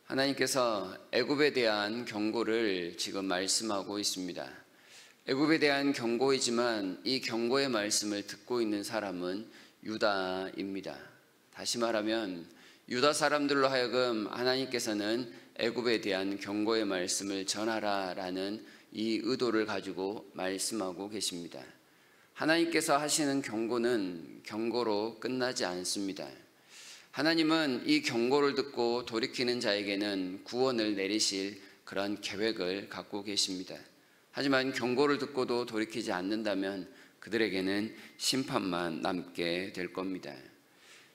하나님께서 애굽에 대한 경고를 지금 말씀하고 있습니다. 애굽에 대한 경고이지만 이 경고의 말씀을 듣고 있는 사람은 유다입니다. 다시 말하면 유다 사람들로 하여금 하나님께서는 애굽에 대한 경고의 말씀을 전하라라는 이 의도를 가지고 말씀하고 계십니다. 하나님께서 하시는 경고는 경고로 끝나지 않습니다. 하나님은 이 경고를 듣고 돌이키는 자에게는 구원을 내리실 그런 계획을 갖고 계십니다. 하지만 경고를 듣고도 돌이키지 않는다면 그들에게는 심판만 남게 될 겁니다.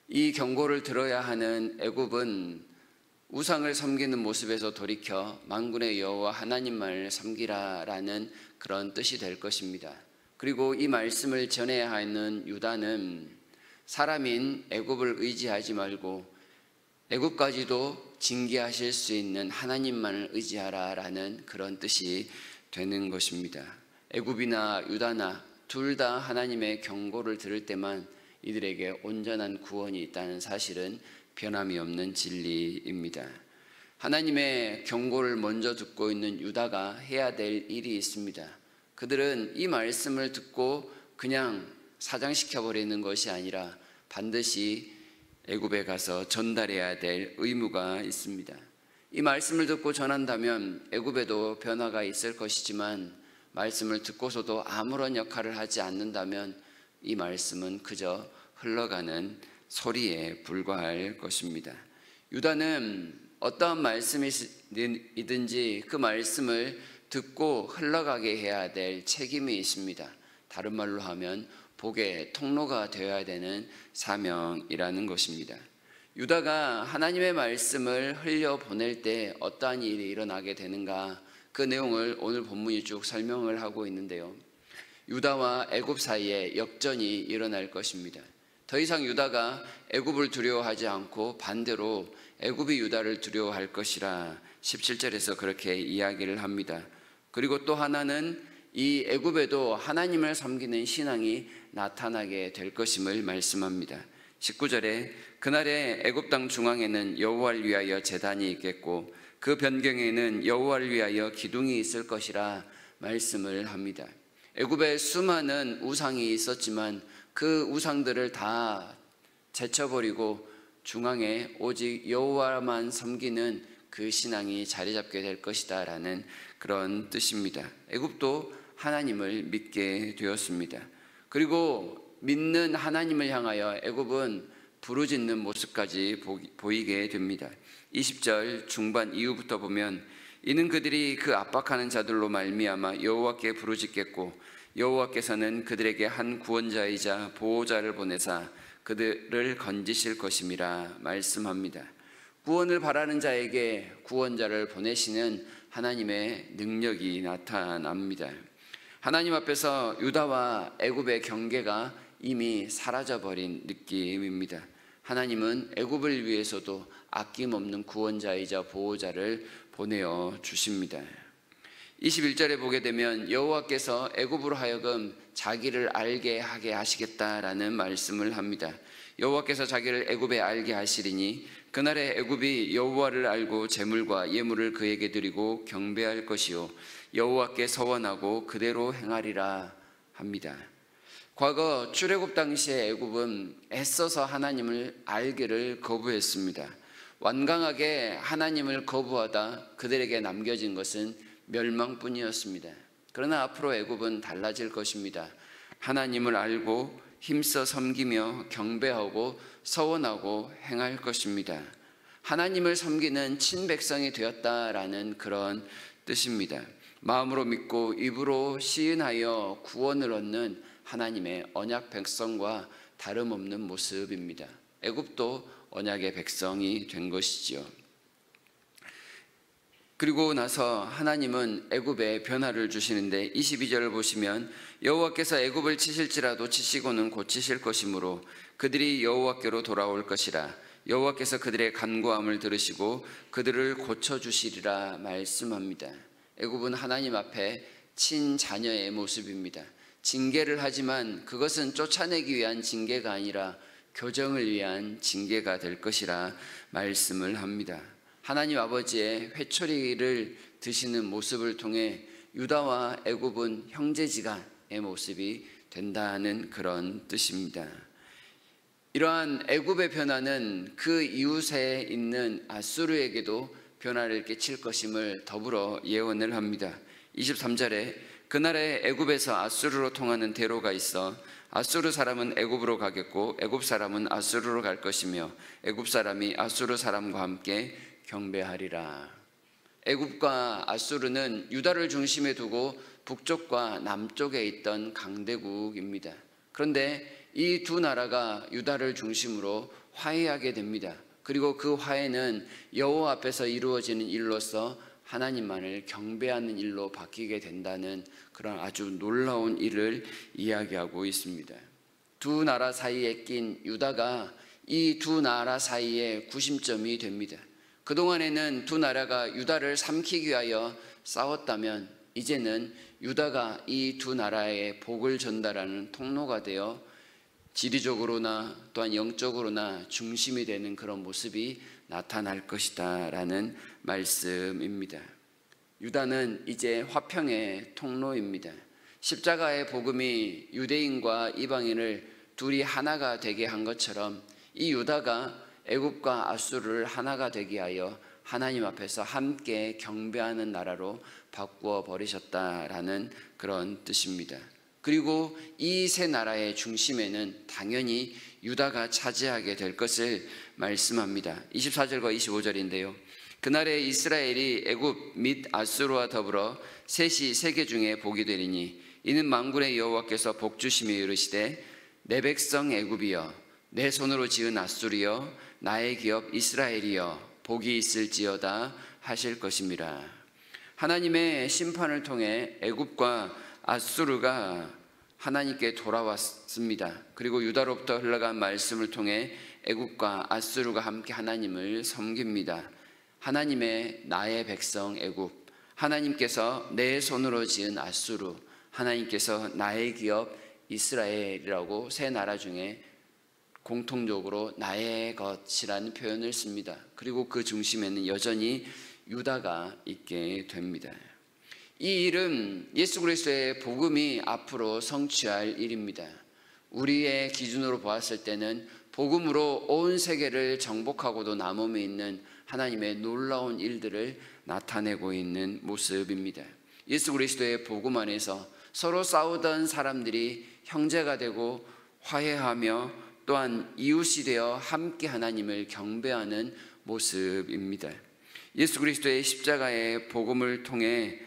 이 경고를 들어야 하는 애굽은 우상을 섬기는 모습에서 돌이켜 만군의 여호와 하나님만을 섬기라라는 그런 뜻이 될 것입니다. 그리고 이 말씀을 전해야 하는 유다는 사람인 애굽을 의지하지 말고 애굽까지도 징계하실 수 있는 하나님만을 의지하라라는 그런 뜻이 되는 것입니다. 애굽이나 유다나 둘 다 하나님의 경고를 들을 때만 이들에게 온전한 구원이 있다는 사실은 변함이 없는 진리입니다. 하나님의 경고를 먼저 듣고 있는 유다가 해야 될 일이 있습니다. 그들은 이 말씀을 듣고 그냥 사장시켜버리는 것이 아니라 반드시 애굽에 가서 전달해야 될 의무가 있습니다. 이 말씀을 듣고 전한다면 애굽에도 변화가 있을 것이지만 말씀을 듣고서도 아무런 역할을 하지 않는다면 이 말씀은 그저 흘러가는 소리에 불과할 것입니다. 유다는 어떠한 말씀이든지 그 말씀을 듣고 흘러가게 해야 될 책임이 있습니다. 다른 말로 하면 복의 통로가 되어야 되는 사명이라는 것입니다. 유다가 하나님의 말씀을 흘려보낼 때 어떠한 일이 일어나게 되는가, 그 내용을 오늘 본문이 쭉 설명을 하고 있는데요. 유다와 애굽 사이에 역전이 일어날 것입니다. 더 이상 유다가 애굽을 두려워하지 않고 반대로 애굽이 유다를 두려워할 것이라 17절에서 그렇게 이야기를 합니다. 그리고 또 하나는 이 애굽에도 하나님을 섬기는 신앙이 나타나게 될 것임을 말씀합니다. 19절에 그날에 애굽 땅 중앙에는 여호와를 위하여 제단이 있겠고 그 변경에는 여호와를 위하여 기둥이 있을 것이라 말씀을 합니다. 애굽에 수많은 우상이 있었지만 그 우상들을 다 제쳐버리고 중앙에 오직 여호와만 섬기는 그 신앙이 자리 잡게 될 것이다 라는 그런 뜻입니다. 애굽도 하나님을 믿게 되었습니다. 그리고 믿는 하나님을 향하여 애굽은 부르짖는 모습까지 보이게 됩니다. 20절 중반 이후부터 보면 이는 그들이 그 압박하는 자들로 말미암아 여호와께 부르짖겠고 여호와께서는 그들에게 한 구원자이자 보호자를 보내사 그들을 건지실 것임이라 말씀합니다. 구원을 바라는 자에게 구원자를 보내시는 하나님의 능력이 나타납니다. 하나님 앞에서 유다와 애굽의 경계가 이미 사라져버린 느낌입니다. 하나님은 애굽을 위해서도 아낌없는 구원자이자 보호자를 보내어 주십니다. 21절에 보게 되면 여호와께서 애굽으로 하여금 자기를 알게 하게 하시겠다라는 말씀을 합니다. 여호와께서 자기를 애굽에 알게 하시리니 그날에 애굽이 여호와를 알고 제물과 예물을 그에게 드리고 경배할 것이요 여호와께 서원하고 그대로 행하리라 합니다. 과거 출애굽 당시에 애굽은 애써서 하나님을 알기를 거부했습니다. 완강하게 하나님을 거부하다 그들에게 남겨진 것은 멸망뿐이었습니다. 그러나 앞으로 애굽은 달라질 것입니다. 하나님을 알고 힘써 섬기며 경배하고 서원하고 행할 것입니다. 하나님을 섬기는 친백성이 되었다라는 그런 뜻입니다. 마음으로 믿고 입으로 시인하여 구원을 얻는 하나님의 언약 백성과 다름없는 모습입니다. 애굽도 언약의 백성이 된 것이지요. 그리고 나서 하나님은 애굽에 변화를 주시는데 22절을 보시면 여호와께서 애굽을 치실지라도 치시고는 고치실 것이므로 그들이 여호와께로 돌아올 것이라 여호와께서 그들의 간구함을 들으시고 그들을 고쳐주시리라 말씀합니다. 애굽은 하나님 앞에 친자녀의 모습입니다. 징계를 하지만 그것은 쫓아내기 위한 징계가 아니라 교정을 위한 징계가 될 것이라 말씀을 합니다. 하나님 아버지의 회초리를 드시는 모습을 통해 유다와 애굽은 형제지간의 모습이 된다는 그런 뜻입니다. 이러한 애굽의 변화는 그 이웃에 있는 아수르에게도 변화를 끼칠 것임을 더불어 예언을 합니다. 23절에 그날에 애굽에서 아수르로 통하는 대로가 있어 아수르 사람은 애굽으로 가겠고 애굽 사람은 아수르로 갈 것이며 애굽 사람이 아수르 사람과 함께 경배하리라. 애굽과 아수르는 유다를 중심에 두고 북쪽과 남쪽에 있던 강대국입니다. 그런데 이 두 나라가 유다를 중심으로 화해하게 됩니다. 그리고 그 화해는 여호와 앞에서 이루어지는 일로서 하나님만을 경배하는 일로 바뀌게 된다는 그런 아주 놀라운 일을 이야기하고 있습니다. 두 나라 사이에 낀 유다가 이 두 나라 사이의 구심점이 됩니다. 그동안에는 두 나라가 유다를 삼키기 위하여 싸웠다면 이제는 유다가 이 두 나라의 복을 전달하는 통로가 되어 지리적으로나 또한 영적으로나 중심이 되는 그런 모습이 나타날 것이다 라는 말씀입니다. 유다는 이제 화평의 통로입니다. 십자가의 복음이 유대인과 이방인을 둘이 하나가 되게 한 것처럼 이 유다가 애굽과 아수르를 하나가 되게 하여 하나님 앞에서 함께 경배하는 나라로 바꾸어 버리셨다라는 그런 뜻입니다. 그리고 이 세 나라의 중심에는 당연히 유다가 차지하게 될 것을 말씀합니다. 24절과 25절인데요. 그날에 이스라엘이 애굽 및 아수르와 더불어 셋이 세계 중에 복이 되리니 이는 만군의 여호와께서 복주시며 이르시되 내 백성 애굽이여 내 손으로 지은 아수르여 나의 기업 이스라엘이여 복이 있을지어다 하실 것임이라. 하나님의 심판을 통해 애굽과 아수르가 하나님께 돌아왔습니다. 그리고 유다로부터 흘러간 말씀을 통해 애굽과 아수르가 함께 하나님을 섬깁니다. 하나님의 나의 백성 애굽, 하나님께서 내 손으로 지은 아수르, 하나님께서 나의 기업 이스라엘이라고 세 나라 중에 공통적으로 나의 것이라는 표현을 씁니다. 그리고 그 중심에는 여전히 유다가 있게 됩니다. 이 일은 예수 그리스도의 복음이 앞으로 성취할 일입니다. 우리의 기준으로 보았을 때는 복음으로 온 세계를 정복하고도 남음이 있는 하나님의 놀라운 일들을 나타내고 있는 모습입니다. 예수 그리스도의 복음 안에서 서로 싸우던 사람들이 형제가 되고 화해하며 또한 이웃이 되어 함께 하나님을 경배하는 모습입니다. 예수 그리스도의 십자가의 복음을 통해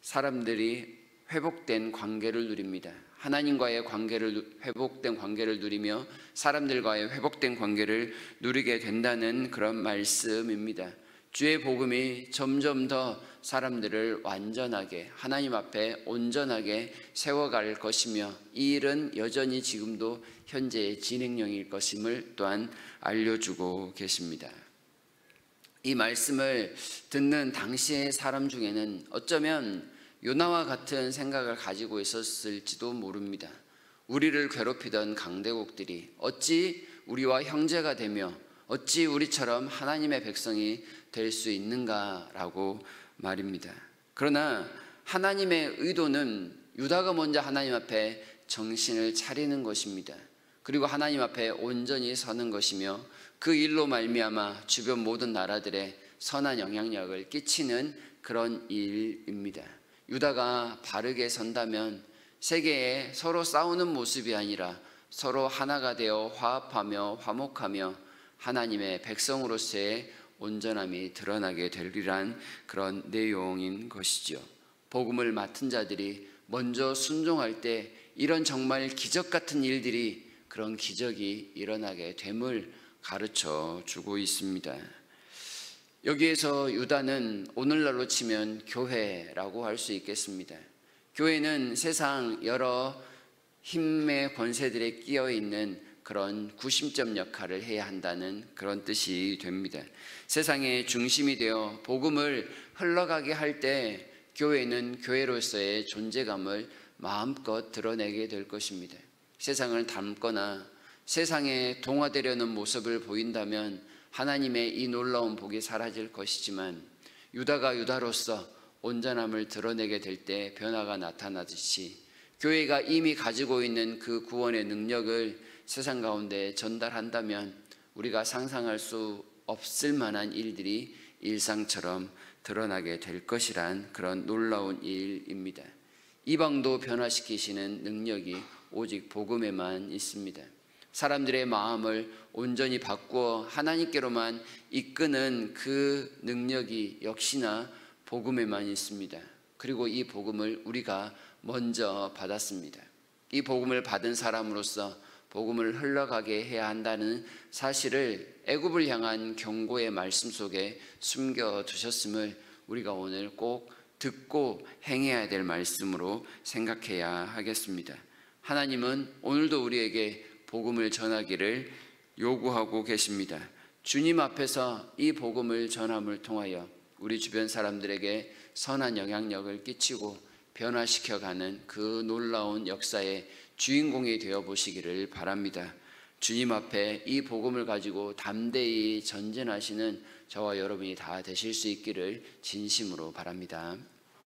사람들이 회복된 관계를 누립니다. 하나님과의 회복된 관계를 누리며 사람들과의 회복된 관계를 누리게 된다는 그런 말씀입니다. 주의 복음이 점점 더 사람들을 완전하게 하나님 앞에 온전하게 세워갈 것이며 이 일은 여전히 지금도 현재 진행형일 것임을 또한 알려주고 계십니다. 이 말씀을 듣는 당시의 사람 중에는 어쩌면 요나와 같은 생각을 가지고 있었을지도 모릅니다. 우리를 괴롭히던 강대국들이 어찌 우리와 형제가 되며 어찌 우리처럼 하나님의 백성이 될 수 있는가라고 말입니다. 그러나 하나님의 의도는 유다가 먼저 하나님 앞에 정신을 차리는 것입니다. 그리고 하나님 앞에 온전히 서는 것이며 그 일로 말미암아 주변 모든 나라들의 선한 영향력을 끼치는 그런 일입니다. 유다가 바르게 선다면 세계에 서로 싸우는 모습이 아니라 서로 하나가 되어 화합하며 화목하며 하나님의 백성으로서의 온전함이 드러나게 되리란 그런 내용인 것이죠. 복음을 맡은 자들이 먼저 순종할 때 이런 정말 기적 같은 일들이 그런 기적이 일어나게 됨을 가르쳐 주고 있습니다. 여기에서 유다는 오늘날로 치면 교회라고 할 수 있겠습니다. 교회는 세상 여러 힘의 권세들에 끼어 있는 그런 구심점 역할을 해야 한다는 그런 뜻이 됩니다. 세상의 중심이 되어 복음을 흘러가게 할 때 교회는 교회로서의 존재감을 마음껏 드러내게 될 것입니다. 세상을 닮거나 세상에 동화되려는 모습을 보인다면 하나님의 이 놀라운 복이 사라질 것이지만 유다가 유다로서 온전함을 드러내게 될 때 변화가 나타나듯이 교회가 이미 가지고 있는 그 구원의 능력을 세상 가운데 전달한다면 우리가 상상할 수 없을 만한 일들이 일상처럼 드러나게 될 것이란 그런 놀라운 일입니다. 이방도 변화시키시는 능력이 오직 복음에만 있습니다. 사람들의 마음을 온전히 바꾸어 하나님께로만 이끄는 그 능력이 역시나 복음에만 있습니다. 그리고 이 복음을 우리가 먼저 받았습니다. 이 복음을 받은 사람으로서 복음을 흘러가게 해야 한다는 사실을 애굽을 향한 경고의 말씀 속에 숨겨두셨음을 우리가 오늘 꼭 듣고 행해야 될 말씀으로 생각해야 하겠습니다. 하나님은 오늘도 우리에게 복음을 전하기를 요구하고 계십니다. 주님 앞에서 이 복음을 전함을 통하여 우리 주변 사람들에게 선한 영향력을 끼치고 변화시켜가는 그 놀라운 역사의 주인공이 되어 보시기를 바랍니다. 주님 앞에 이 복음을 가지고 담대히 전진하시는 저와 여러분이 다 되실 수 있기를 진심으로 바랍니다.